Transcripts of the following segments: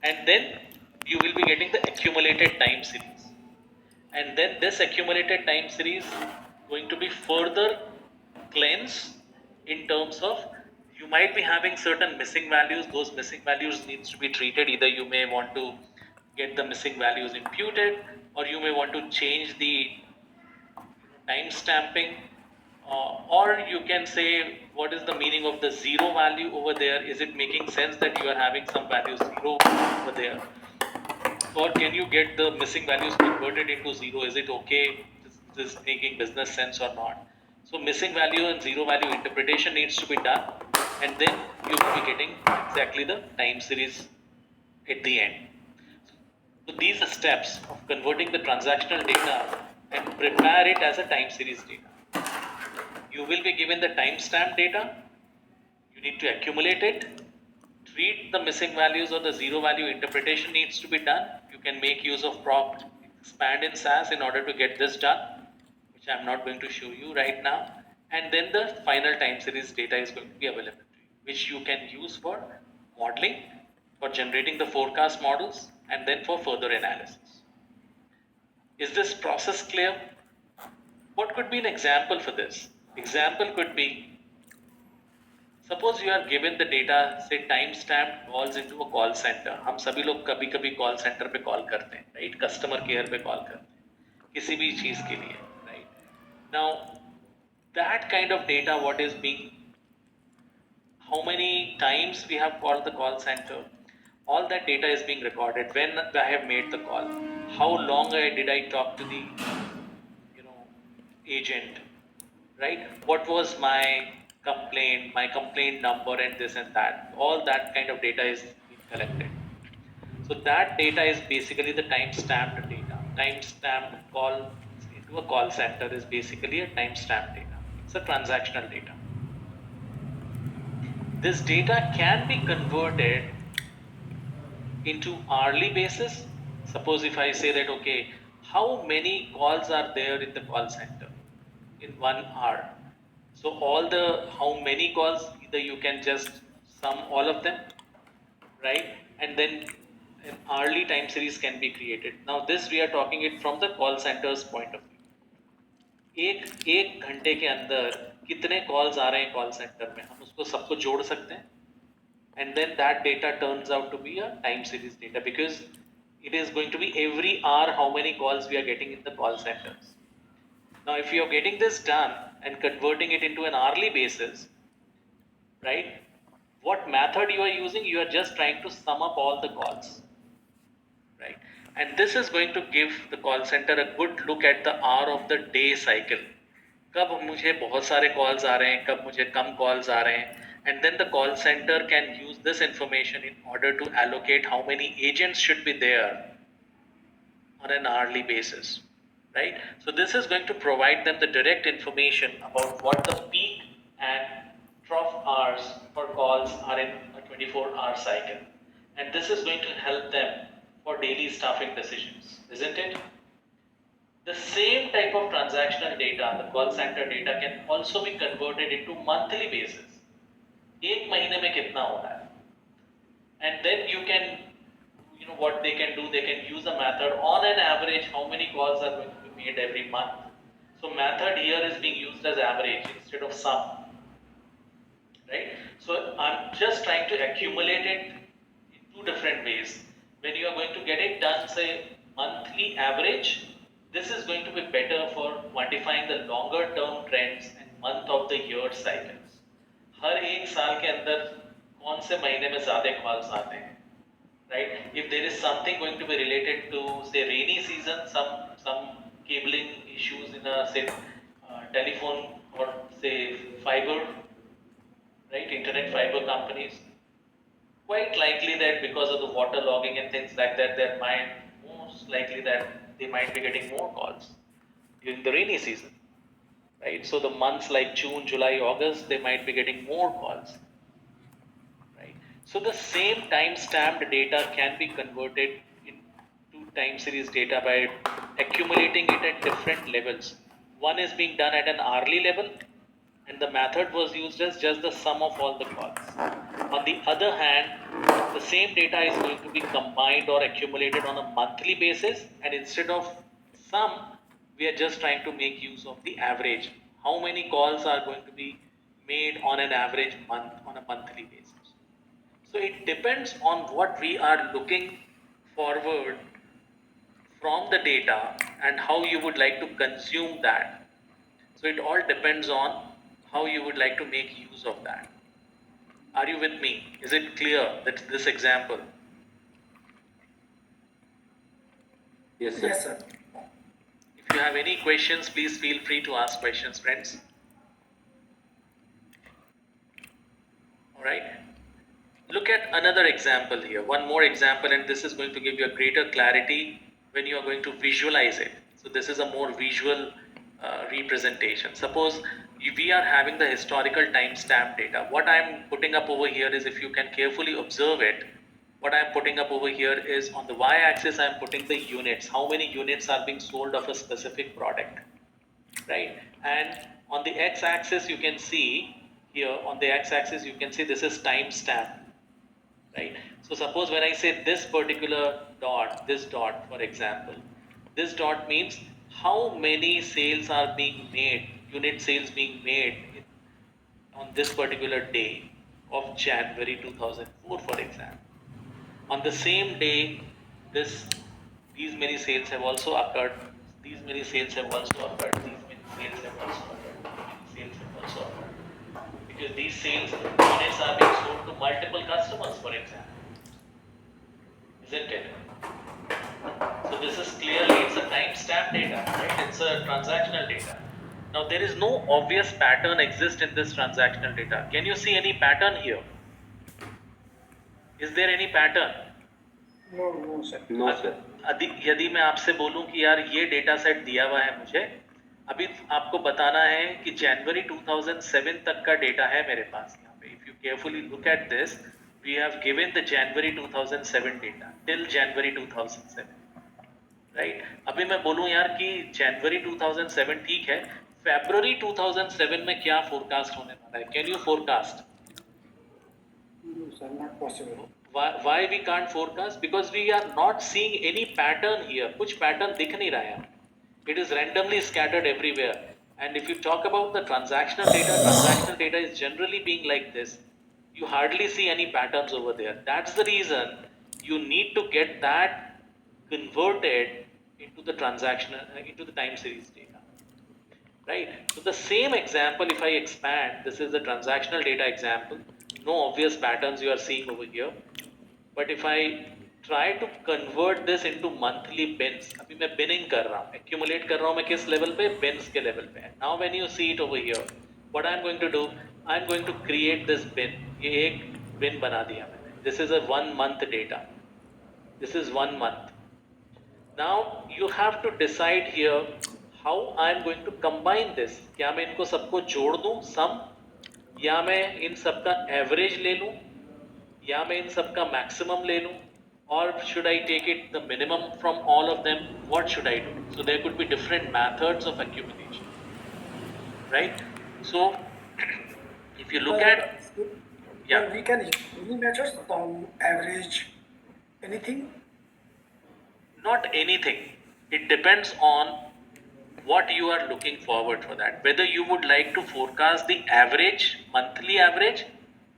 and then you will be getting the accumulated time series, and then this accumulated time series going to be further cleansed in terms of you might be having certain missing values. Those missing values needs to be treated. Either you may want to get the missing values imputed, or you may want to change the time stamping, or you can say what is the meaning of the zero value over there. Is it making sense that you are having some value zero over there, or can you get the missing values converted into zero? Is it okay? Is making business sense or not? So missing value and zero value interpretation needs to be done, and then you will be getting exactly the time series at the end. So these are steps of converting the transactional data and prepare it as a time series data. You will be given the timestamp data. You need to accumulate it. Treat the missing values or the zero value interpretation needs to be done. You can make use of prompt expand in SAS in order to get this done, which I'm not going to show you right now. And then the final time series data is going to be available to you, which you can use for modeling, for generating the forecast models, and then for further analysis. Is this process clear? What could be an example for this? Example could be, suppose you are given the data, say time stamped calls into a call center. हम सभी लोग कभी कभी call center पे call करते हैं, right? Customer care पे call करते हैं, किसी भी चीज के लिए, right? Now, that kind of data, what is being, how many times we have called the call center, all that data is being recorded. When I have made the call, how long did I talk to the agent, right? What was my complaint number, and this and that. All that kind of data is being collected. So that data is basically the time-stamped data. Time-stamped call into a call center is basically a time-stamped data. It's a transactional data. This data can be converted into hourly basis. Suppose if I say that, okay, how many calls are there in the call center in 1 hour? So all the how many calls, either you can just sum all of them, right? And then an hourly time series can be created. Now this we are talking it from the call center's point of view. एक एक घंटे के अंदर कितने calls आ रहे हैं call centre में, हम उसको सबको जोड़ सकते हैं, and then that data turns out to be a time series data, because it is going to be every hour how many calls we are getting in the call centers. Now if you are getting this done and converting it into an hourly basis, right, what method you are using, you are just trying to sum up all the calls, right? And this is going to give the call center a good look at the hour of the day cycle. कब मुझे बहुत सारे calls आ रहे हैं, कब मुझे कम calls आ रहे हैं, and then the call center can use this information in order to allocate how many agents should be there on an hourly basis, right? So this is going to provide them the direct information about what the peak and trough hours for calls are in a 24-hour cycle, and this is going to help them for daily staffing decisions, isn't it? The same type of transactional data, the call center data, can also be converted into monthly basis. एक महीने में कितना हो रहा है? And then you can, what they can do, they can use a method on an average how many calls are going to be made every month. So method here is being used as average instead of sum, right? So I'm just trying to accumulate it in two different ways. When you are going to get it done, say monthly average, this is going to be better for quantifying the longer term trends and month of the year cycles. हर एक साल के अंदर कौन से महीने में ज़्यादा calls आते हैं, right? If there is something going to be related to, say, rainy season, some cabling issues in a, say, telephone, or say fiber, right, internet fiber companies, quite likely that because of the water logging and things like that, there might most likely that they might be getting more calls during the rainy season, right? So the months like June, July, August, they might be getting more calls, right? So the same time-stamped data can be converted into time series data by accumulating it at different levels. One is being done at an hourly level, and the method was used as just the sum of all the calls. On the other hand, the same data is going to be combined or accumulated on a monthly basis, and instead of sum, we are just trying to make use of the average. How many calls are going to be made on an average month on a monthly basis? So it depends on what we are looking forward from the data and how you would like to consume that. So it all depends on how you would like to make use of that. Are you with me? Is it clear that this example? Yes, sir. Yes, sir. If you have any questions, please feel free to ask questions, friends. All right. Look at another example here, one more example, and this is going to give you a greater clarity when you are going to visualize it. So this is a more visual representation. Suppose we are having the historical timestamp data. What I am putting up over here is, if you can carefully observe it, what I am putting up over here is, on the y-axis I am putting the units, how many units are being sold of a specific product, right? And on the x-axis you can see here, on the x-axis you can see this is timestamp, right? So suppose when I say this particular dot, this dot for example, this dot means how many sales are being made, unit sales being made on this particular day of January 2004 for example. On the same day, these many sales have also occurred, these many sales have also occurred, these many sales have also occurred, these sales have also occurred. Because these sales units are being sold to multiple customers, for example. Isn't it? So this is clearly, it's a timestamp data, right? It's a transactional data. Now there is no obvious pattern exist in this transactional data. Can you see any pattern here? Is there any pattern? No, sir. No, sir. यदि मैं आपसे बोलूं कि यार ये data set दिया हुआ है मुझे, अभी आपको बताना है कि जनवरी 2007 तक का डेटा है मेरे पास यहाँ पे. If you carefully look at this, we have given the January 2007 data till January 2007, right? अभी मैं बोलूं यार कि जनवरी 2007 ठीक है, February 2007 में क्या फोरकास्ट होने वाला है? Can you forecast? No, sir, not possible. Why we can't forecast? Because we are not seeing any pattern here. कुछ pattern दिख नहीं रहा है. It is randomly scattered everywhere. And if you talk about the transactional data is generally being like this. You hardly see any patterns over there. That's the reason you need to get that converted into the into the time series data. Right? So the same example, if I expand, this is the transactional data example. No obvious patterns you are seeing over here. But if I try to convert this into monthly bins, अभी मैं binning कर रहा हूँ, accumulate कर रहा हूँ मैं किस level पे? Bins के level पे. Now when you see it over here, what I'm going to do, I'm going to create this bin. ये एक bin बना दिया मैंने. This is a 1 month data. This is 1 month. Now you have to decide here how I'm going to combine this. क्या मैं इनको सबको जोड़ दूँ sum, या मैं इन सबका average ले लूँ, या मैं इन सबका maximum ले लूँ, or should I take it the minimum from all of them? What should I do? So there could be different methods of accumulation, right? So if you look at, yeah, We can use any methods, average, anything. not anything. It depends on what you are looking forward for that. Whether you would like to forecast the average, monthly average,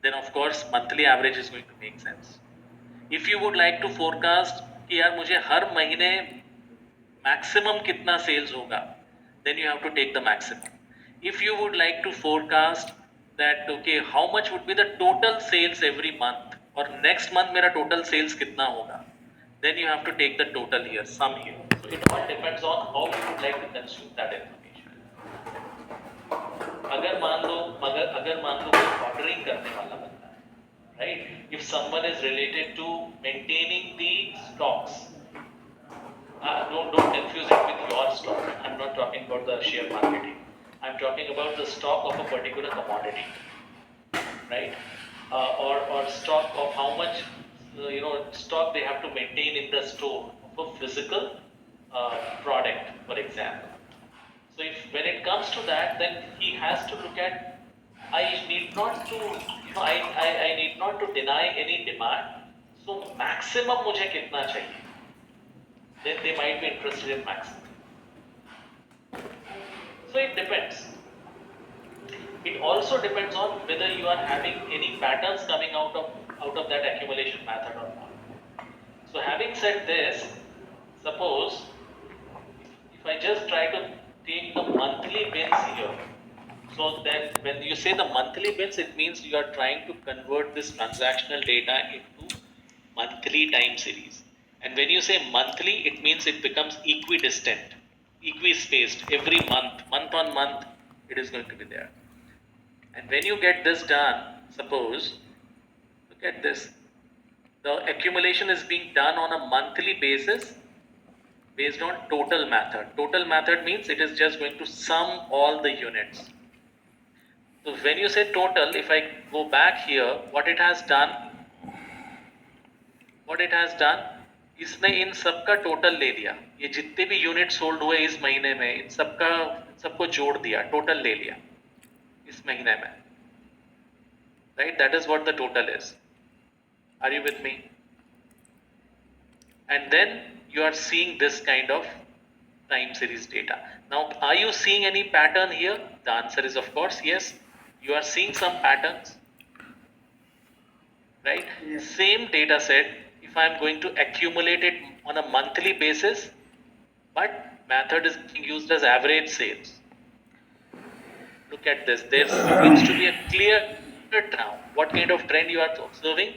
then of course monthly average is going to make sense. If you would like to forecast कि यार मुझे हर महीने maximum कितना sales होगा, then you have to take the maximum. If you would like to forecast that okay, how much would be the total sales every month, or next month मेरा total sales कितना होगा, then you have to take the total here, sum here. So it all depends on how you would like to consume that information. अगर मान लो कोई ordering करने वाला बंदा है, right? If someone is related to maintaining the stocks, don't confuse it with your stock. I'm not talking about the share marketing. I'm talking about the stock of a particular commodity, right? Or stock of how much stock they have to maintain in the store of a physical product, for example. So if when it comes to that, then he has to look at I need not to, I need not to deny any demand. So maximum मुझे कितना चाहिए? Then they might be interested in maximum. So it depends. It also depends on whether you are having any patterns coming out of that accumulation method or not. So having said this, suppose if I just try to take the monthly bins here, so then when you say the monthly bins, it means you are trying to convert this transactional data into monthly time series. And when you say monthly, it means it becomes equidistant, equispaced every month on month, it is going to be there. And when you get this done, suppose, look at this, the accumulation is being done on a monthly basis based on total method. Total method means it is just going to sum all the units. So when you say total, if I go back here, what it has done, इसने इन सब का total ले लिया, ये जितने भी unit sold हुए इस महीने में, इन सबको जोड़ दिया, टोटल ले लिया इस महीने में, right? That is what the total is. Are you with me? And then you are seeing this kind of time series data. Now, are you seeing any pattern here? The answer is of course yes. You are seeing some patterns, right? Yes. Same data set, if I am going to accumulate it on a monthly basis, but method is being used as average sales. Look at this. There seems to be a clear trend now. What kind of trend you are observing?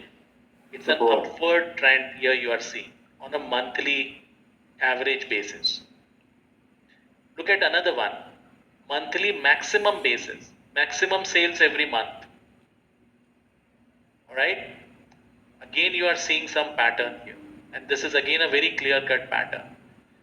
It's an upward trend here you are seeing on a monthly average basis. Look at another one. Monthly maximum basis. Maximum sales every month. Alright? Again you are seeing some pattern here. And this is again a very clear cut pattern.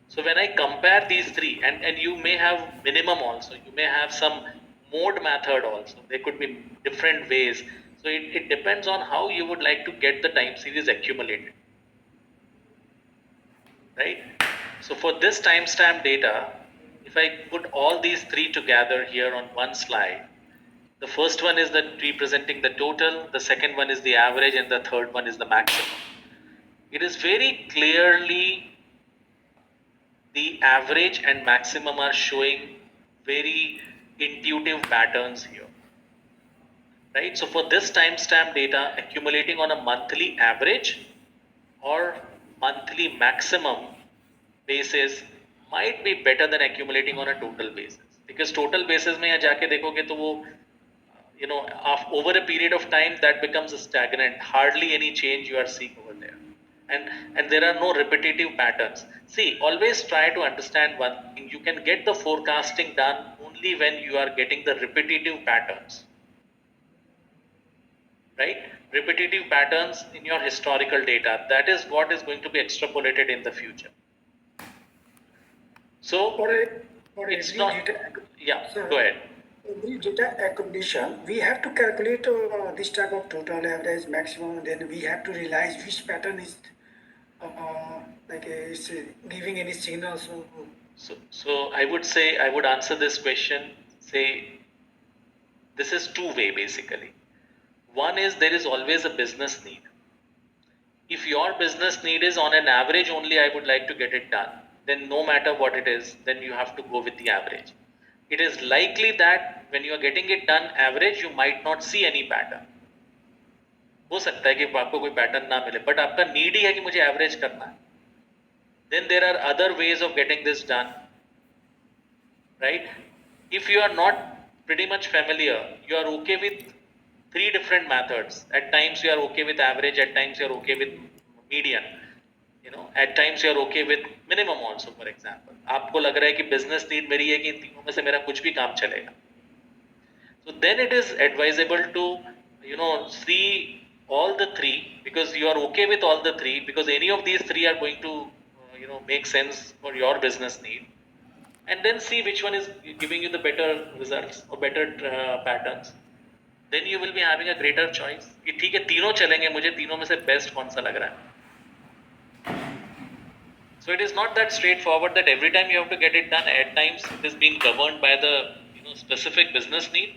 So when I compare these three, and you may have minimum also, you may have some mode method also, there could be different ways. So it depends on how you would like to get the time series accumulated, right? So for this timestamp data, if I put all these three together here on one slide, the first one is representing the total, the second one is the average, and the third one is the maximum. It is very clearly the average and maximum are showing very intuitive patterns here, right? So for this timestamp data, accumulating on a monthly average or monthly maximum basis might be better than accumulating on a total basis, because total basis में यहाँ जाके देखोगे तो वो over a period of time that becomes stagnant, hardly any change you are seeing over there, and there are no repetitive patterns. See, always try to understand one thing: you can get the forecasting done only when you are getting the repetitive patterns, right? Repetitive patterns in your historical data, that is what is going to be extrapolated in the future. So For it's every not, data, yeah, sir, go ahead. every data accumulation, we have to calculate this type of total, average, maximum. Then we have to realize which pattern is is giving any signals. So I would say, I would answer this question, say this is two-way basically. One is there is always a business need. If your business need is on an average only, I would like to get it done, then no matter what it is, then you have to go with the average. It is likely that when you are getting it done average, you might not see any pattern. हो सकता है कि आपको कोई pattern ना मिले, but आपका need ही है कि मुझे एवरेज करना है. Then there are other ways of getting this done, right? If you are not pretty much familiar, you are okay with three different methods. At times you are okay with average, at times you are okay with median, at times you are okay with minimum also. For example, आपको लग रहा है कि business need मेरी है कि इन तीनों में से मेरा कुछ भी काम चलेगा. So then it is advisable to see all the three, because you are okay with all the three, because any of these three are going to make sense for your business need, and then see which one is giving you the better results or better patterns. Then you will be having a greater choice कि ठीक है तीनों चलेंगे, मुझे तीनों में से best कौन सा लग रहा है. So it is not that straightforward that every time you have to get it done. At times it is being governed by the specific business need.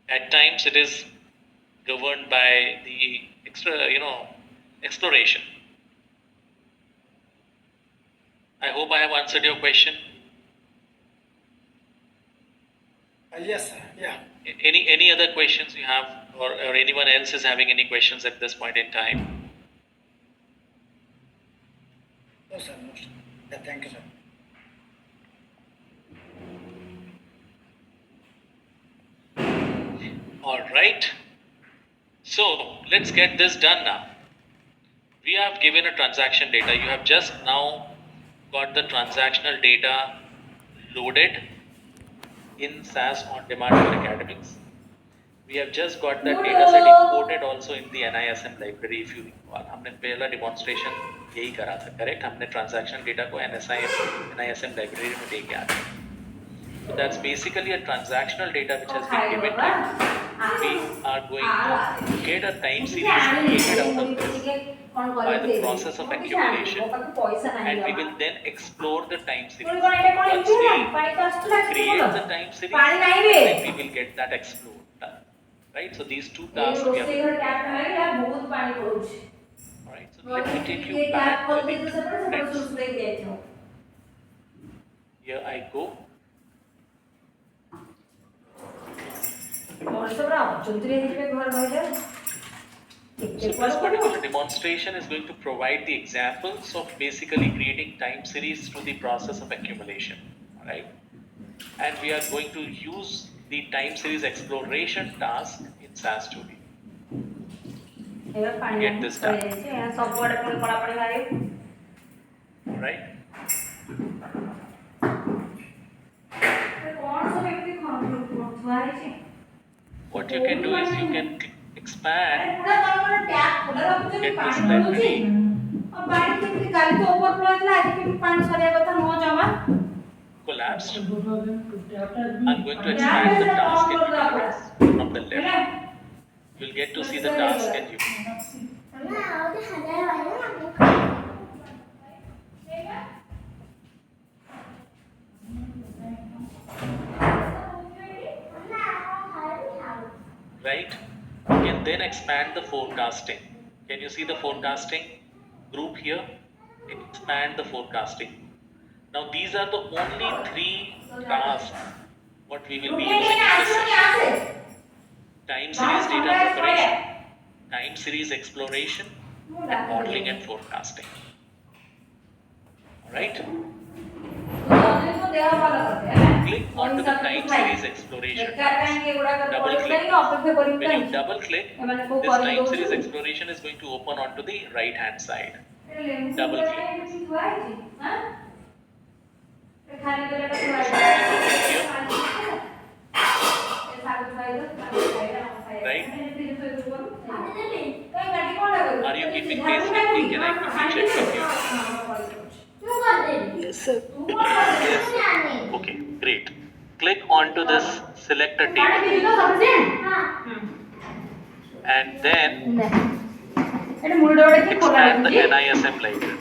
At times it is governed by the exploration. I hope I have answered your question. Yes, sir. Yeah. Any other questions you have, or anyone else is having any questions at this point in time? No, sir. No, sir. Yeah, thank you, sir. All right. So let's get this done now. We have given a transaction data. You have just now got the transactional data loaded in SAS on demand for academics. We have just got that data set imported also in the NISM library. If you recall, हमने पहला demonstration यही करा था, correct? हमने transaction data को NISM library में दे के आए थे. So that's basically a transactional data which has been given to you. We are going to get a time series created out of this by the process of accumulation, and we will then explore the time series. Once we create the time series, then we will get that explored done. Right? So these two tasks we have. Alright, so let me take you back to the blueprints. Here I go. So this particular demonstration is going to provide the examples of basically creating time series through the process of accumulation. Alright? And we are going to use the time series exploration task in SAS Studio. Get this done. Alright? What you can do is you can expand, get this library, collapsed. I'm going to expand the task and universe from the left. You'll get to see the task and universe. Right? You can then expand the forecasting. Can you see the forecasting group here? You can expand the forecasting. Now these are the only three tasks what we will be using in this session. Time series data preparation, time series exploration, and modeling and forecasting. Alright? Click onto the time series exploration task. Double click. When you double click, this time series exploration is going to open onto the right hand side. Double click. Right? Are you keeping pace with me? Can I quickly check with you? Yes, sir. Yes. Okay, great. Click onto this selector table and then expand the NISM library.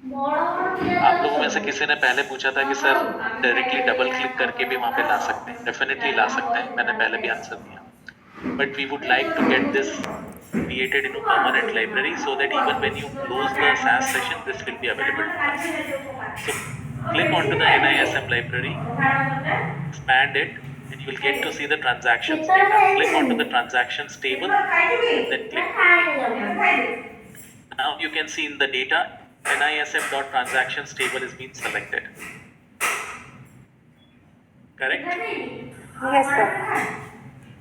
आप लोगों में से किसी ने पहले पूछा था कि सर डायरेक्टली डबल क्लिक करके भी वहाँ पे ला सकते हैं. डेफिनेटली ला सकते हैं, मैंने पहले भी आंसर दिया. But we would like to get this created in a permanent library so that even when you close the SAS session, this will be available to us. So click onto the NISM library, expand it, and you will get to see the transactions data. Click onto the transactions table, and then click. Now you can see in the data, NISM.transactions table is being selected. Correct? Yes, sir.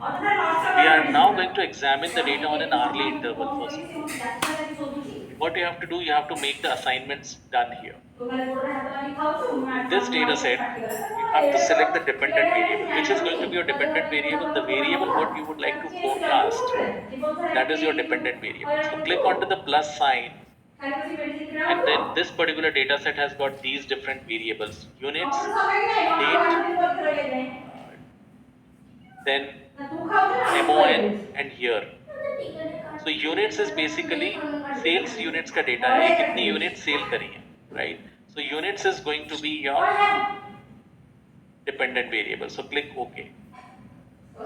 We are now going to examine the data on an hourly interval first. What you have to do, you have to make the assignments done here. This data set, you have to select the dependent variable. Which is going to be your dependent variable? The variable what you would like to forecast. That is your dependent variable. So click onto the plus sign, and then this particular data set has got these different variables: units, date, then MON, and year. So units is basically sales units का data है, कितनी units sale करी है, right? So units is going to be your dependent variable. So click OK.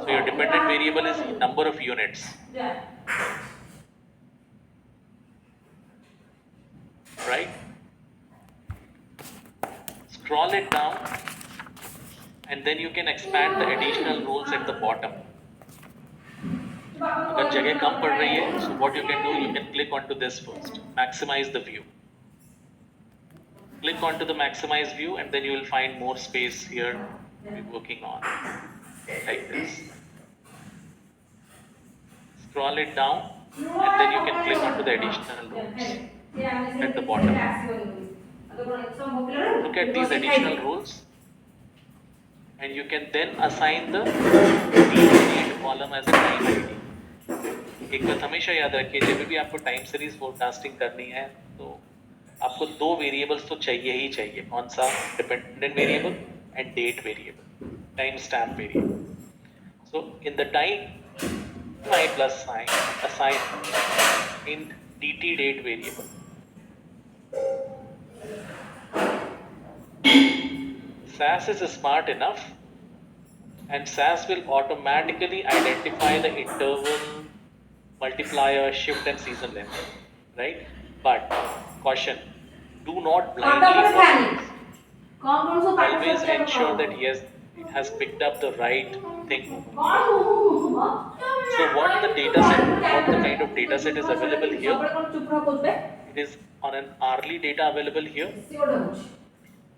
So your dependent variable is number of units. Right? Scroll it down and then you can expand the additional rows at the bottom. अगर जगह कम पड़ रही है, so what you can do, you can click onto this first. Maximize the view. Click onto the maximize view and then you will find more space here to be working on. Like this. Scroll it down and then you can click onto the additional rows at the bottom. Look at these additional rows and you can then assign the date column as a time ID. एक बात हमेशा याद रखिए, जब भी आपको time series forecasting करनी है तो आपको दो वेरिएबल्स तो चाहिए ही चाहिए. कौन सा? Dependent variable and date variable, time stamp variable. So in the time I plus sign assign in dt date variable. SAS is smart enough and SAS will automatically identify the interval, multiplier, shift and season length, right? But caution, do not blindly follow this. Always ensure that yes, it has picked up the right thing. So what the kind of data set is available here? It is on an hourly data available here.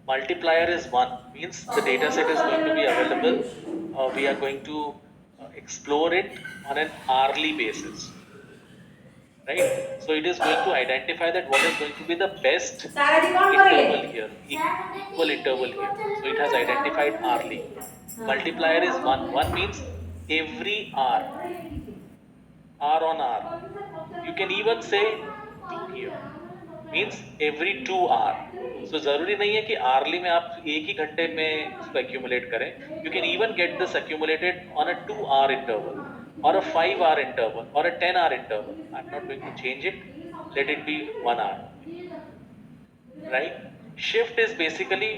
Multiplier is 1, means the data set is going to be available. We are going to explore it on an hourly basis. Right? So it is going to identify that what is going to be the best interval here, equal interval here. So it has identified hourly. Multiplier is 1. 1 means every hour. Hour on hour. You can even say 2 here. Means every 2 hour. So जरूरी नहीं है कि hourly में आप एक ही घंटे में इसको accumulate करें. You can even get this accumulated on a 2-hour interval, or a 5-hour interval, or a 10-hour interval. I'm not going to change it. Let it be 1 hour. Right? Shift is basically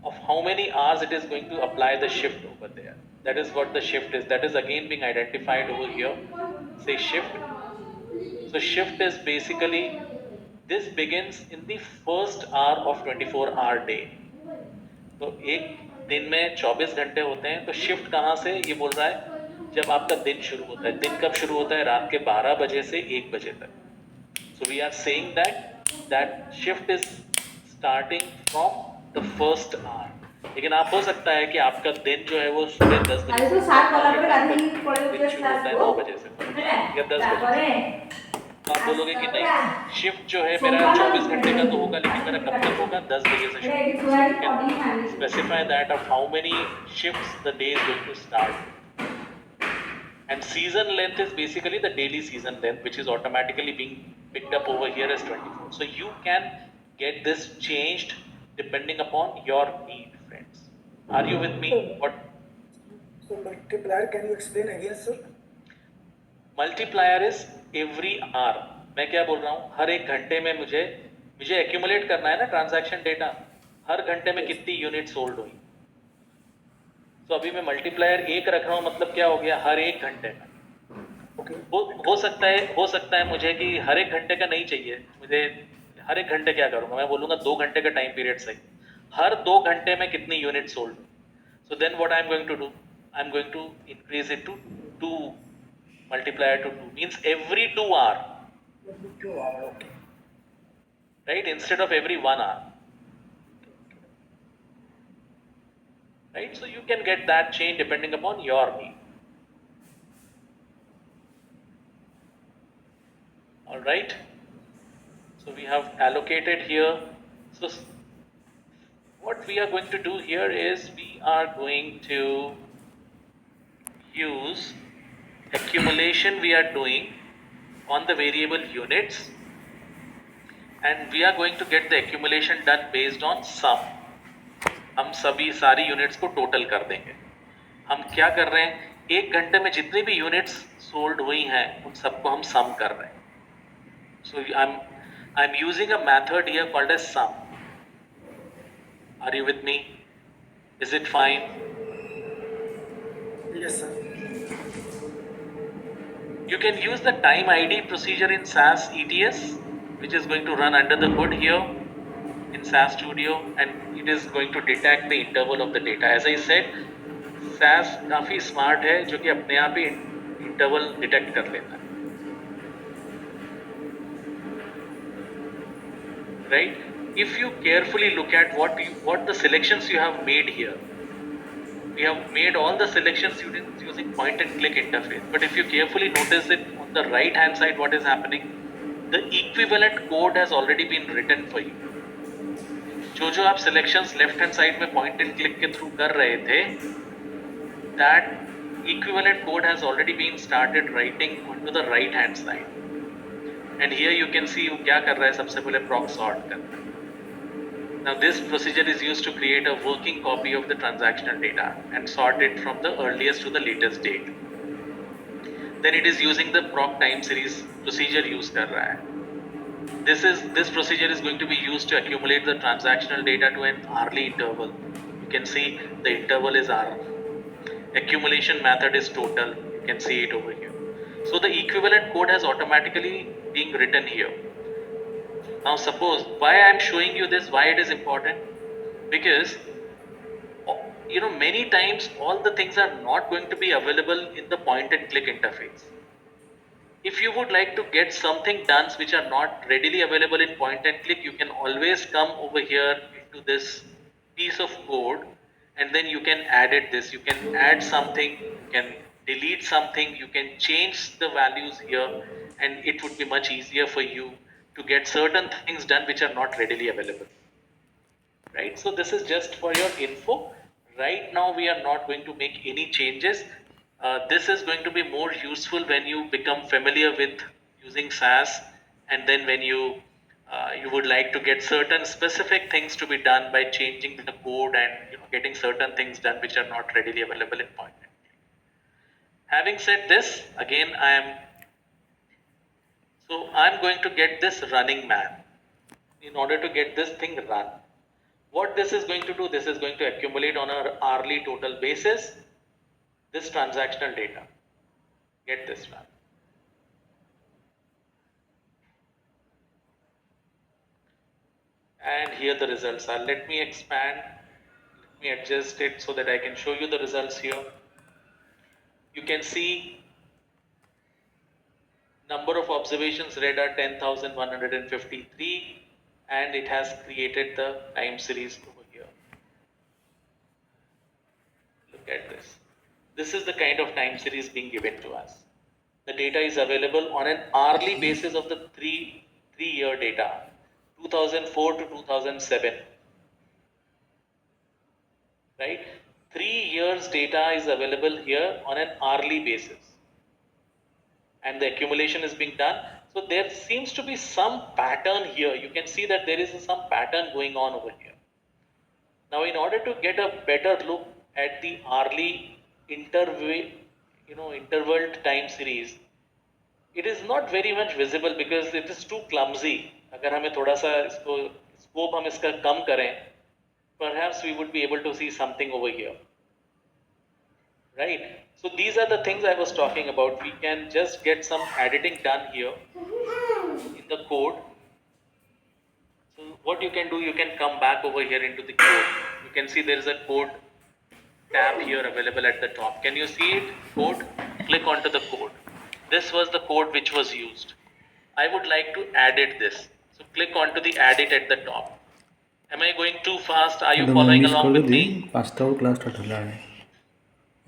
of how many hours it is going to apply the shift over there. That is what the shift is. That is again being identified over here. Say shift. So shift is basically, this begins in the first hour of 24-hour day. तो एक दिन में 24 घंटे होते हैं, तो shift कहाँ से? ये बोल रहा है जब आपका दिन शुरू होता है. दिन कब शुरू होता है? रात के 12 बजे से 1 बजे तक. So we are saying that shift is starting from the first hour. लेकिन आप हो सकता है कि आपका दिन जो है वो सुबह 10 बजे से दिन शुरू होता है 9 बजे से या 10 बजे. आप बोलोगे कि नहीं, शिफ्ट जो है मेरा 24 घंटे का तो होगा, लेकिन मेरा कब तक होगा? 10 बजे से शुरू. Specify that of how many shifts the day is going to start. And season length is basically the daily season length, which is automatically being picked up over here as 24. So you can get this changed depending upon your need, friends. Are you with me? What? So multiplier, can you explain again, sir? Multiplier is every hour. मैं क्या बोल रहा हूँ? हर एक घंटे में मुझे accumulate करना है ना ट्रांजैक्शन डेटा. हर घंटे में कितनी यूनिट सोल्ड हुई. तो अभी मैं मल्टीप्लायर 1 रख रहा हूँ, मतलब क्या हो गया? हर एक घंटे में. हो सकता है मुझे कि हर एक घंटे का नहीं चाहिए. मुझे हर एक घंटे क्या करूँगा? मैं बोलूँगा 2 घंटे का टाइम पीरियड सही. हर 2 घंटे में कितनी unit sold. So then what I am going to do, I am going to increase it to 2. Multiplier to 2 means every 2 hour. Every 2 hour, okay. Right? Instead of every 1 hour. Right? So you can get that change depending upon your need. Alright? So we have allocated here. So what we are going to do here is we are going to use accumulation we are doing on the variable units, and we are going to get the accumulation done based on sum. हम सारी units को total कर देंगे. हम क्या कर रहे हैं? एक घंटे में जितनी भी यूनिट्स सोल्ड हुई हैं उन सबको हम सम कर रहे हैं. So I'm using a method here called as sum. Are you with me? Is it fine? Yes, sir. You can use the time ID procedure in SAS ETS, which is going to run under the hood here in SAS Studio, and it is going to detect the interval of the data. As I said, SAS काफी smart है जो कि अपने आप ही interval detect कर लेता है, right? If you carefully look at what the selections you have made here, we have made all the selections using point and click interface. But if you carefully notice it on the right hand side, what is happening? The equivalent code has already been written for you. जो आप selections left hand side में point and click के through कर रहे थे, that equivalent code has already been started writing onto the right hand side. And here you can see वो क्या कर रहा है, सबसे पहले proc sort कर रहा है. Now this procedure is used to create a working copy of the transactional data and sort it from the earliest to the latest date. Then it is using the proc time series procedure use कर रहा है. This procedure is going to be used to accumulate the transactional data to an hourly interval. You can see the interval is hour. Accumulation method is total. You can see it over here. So the equivalent code has automatically been written here. Now suppose why I am showing you this, why it is important, because many times all the things are not going to be available in the point and click interface. If you would like to get something done which are not readily available in point and click, you can always come over here into this piece of code, and then you can edit this. You can add something, you can delete something, you can change the values here, and it would be much easier for you to get certain things done which are not readily available. Right? So this is just for your info. Right now we are not going to make any changes. This is going to be more useful when you become familiar with using SAS, and then when you would like to get certain specific things to be done by changing the code and getting certain things done which are not readily available in point. Having said this, again I'm going to get this running man. In order to get this thing run, what this is going to do, this is going to accumulate on an hourly total basis this transactional data. Get this one. And here the results are. Let me expand. Let me adjust it so that I can show you the results here. You can see number of observations read are 10,153, and it has created the time series over here. Look at this. This is the kind of time series being given to us. The data is available on an hourly basis of the three-year data, 2004 to 2007. Right? 3 years data is available here on an hourly basis. And the accumulation is being done. So there seems to be some pattern here. You can see that there is some pattern going on over here. Now, in order to get a better look at the hourly interval time series, it is not very much visible because it is too clumsy. अगर हमें थोड़ा सा इसको scope हम इसका कम करें, perhaps we would be able to see something over here. Right? So these are the things I was talking about. We can just get some editing done here in the code. So what you can do, you can come back over here into the code. You can see there is a code tab here available at the top. Can you see it? Code. Click onto the code. This was the code which was used. I would like to edit this. So click onto the edit at the top. Am I going too fast? Are you following along with me? 5টা class start হলো আগে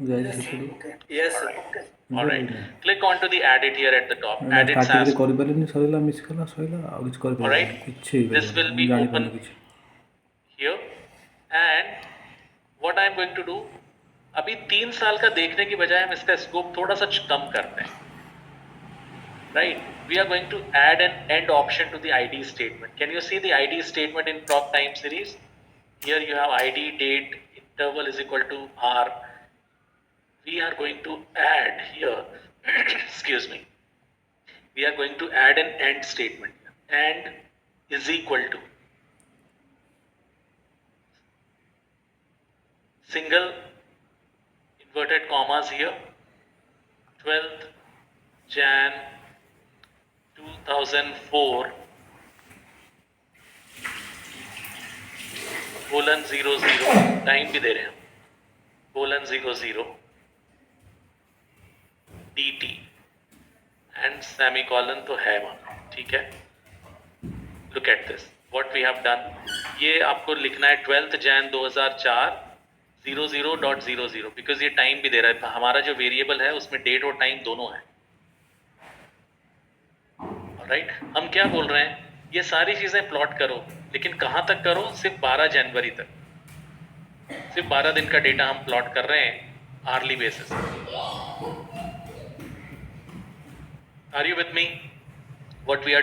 যাই Yes, শেষ করি okay. Yes, sir. Okay. All right. Click onto the edit here at the top. Edit practically SAS. କରିପାରିଲିନି ସରିଲା miss କଲା ସରିଲା ଆଉ କିଛି କରିପାରିଲିନି Alright. କିଛି This will be ଜାଣିପାରିନି open କିଛି here. And what I am going to do, अभी 3 साल का देखने की बजाय हम इसका स्कोप थोड़ा सा कम करते हैं. Right? We are going to add an end option to the ID statement. Can you see the ID statement in proc time series? Here you have ID, date, interval is equal to R. We are going to add here, excuse me. We are going to add an end statement. And is equal to single inverted commas here, 12th Jan 2004 :00, time भी दे रहे हैं, :00 DT and semicolon तो है वहाँ, ठीक है। Look at this, what we have done, ये आपको लिखना है 12th Jan 2004 00.00, बिकॉज ये टाइम भी दे रहा है, हमारा जो वेरिएबल है उसमें डेट और टाइम दोनों है। राइट, हम क्या बोल रहे हैं, ये सारी चीजें प्लॉट करो, लेकिन कहाँ तक करो, सिर्फ 12 जनवरी तक, सिर्फ 12 दिन का डेटा हम प्लॉट कर रहे हैं early basis. Are you with me? What we are doing